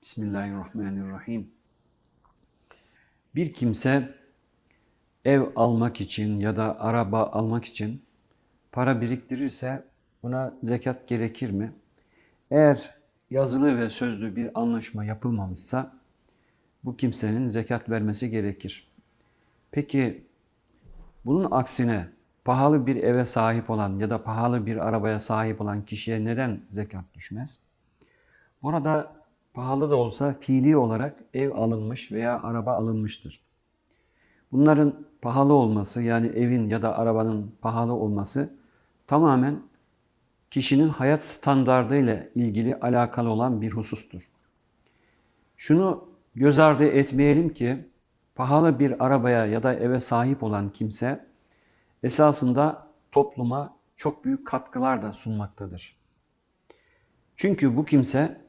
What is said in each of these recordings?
Bismillahirrahmanirrahim. Bir kimse ev almak için ya da araba almak için para biriktirirse buna zekat gerekir mi? Eğer yazılı ve sözlü bir anlaşma yapılmamışsa bu kimsenin zekat vermesi gerekir. Peki bunun aksine pahalı bir eve sahip olan ya da pahalı bir arabaya sahip olan kişiye neden zekat düşmez? Burada pahalı da olsa fiili olarak ev alınmış veya araba alınmıştır. Bunların pahalı olması, yani evin ya da arabanın pahalı olması tamamen kişinin hayat standardıyla ilgili alakalı olan bir husustur. Şunu göz ardı etmeyelim ki pahalı bir arabaya ya da eve sahip olan kimse esasında topluma çok büyük katkılar da sunmaktadır. Çünkü bu kimse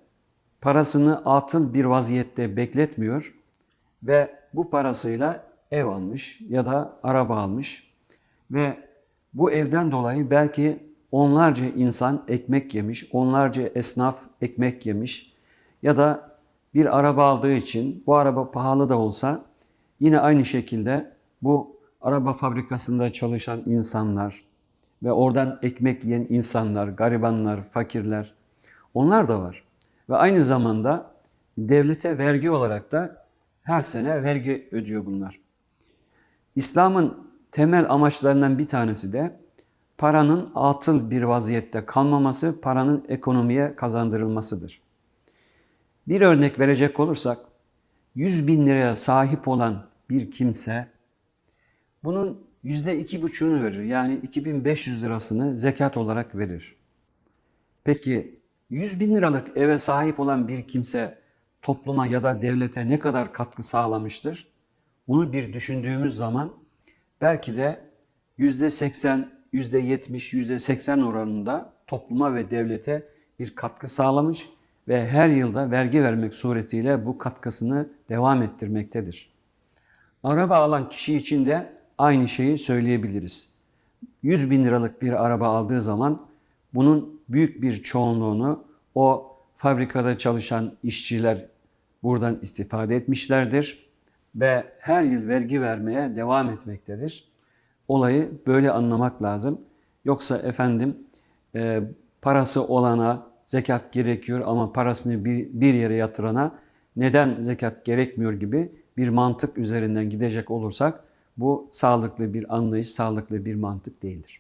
parasını atıl bir vaziyette bekletmiyor ve bu parasıyla ev almış ya da araba almış ve bu evden dolayı belki onlarca insan ekmek yemiş, onlarca esnaf ekmek yemiş ya da bir araba aldığı için bu araba pahalı da olsa yine aynı şekilde bu araba fabrikasında çalışan insanlar ve oradan ekmek yiyen insanlar, garibanlar, fakirler onlar da var. Ve aynı zamanda devlete vergi olarak da her sene vergi ödüyor bunlar. İslam'ın temel amaçlarından bir tanesi de paranın atıl bir vaziyette kalmaması, paranın ekonomiye kazandırılmasıdır. Bir örnek verecek olursak, 100 bin liraya sahip olan bir kimse bunun %2,5'unu verir. Yani 2500 lirasını zekat olarak verir. Peki 100 bin liralık eve sahip olan bir kimse topluma ya da devlete ne kadar katkı sağlamıştır? Bunu bir düşündüğümüz zaman belki de %80, %70, %80 oranında topluma ve devlete bir katkı sağlamış ve her yılda vergi vermek suretiyle bu katkısını devam ettirmektedir. Araba alan kişi için de aynı şeyi söyleyebiliriz. 100 bin liralık bir araba aldığı zaman bunun büyük bir çoğunluğunu o fabrikada çalışan işçiler buradan istifade etmişlerdir ve her yıl vergi vermeye devam etmektedir. Olayı böyle anlamak lazım. Yoksa efendim parası olana zekat gerekiyor ama parasını bir yere yatırana neden zekat gerekmiyor gibi bir mantık üzerinden gidecek olursak bu sağlıklı bir anlayış, sağlıklı bir mantık değildir.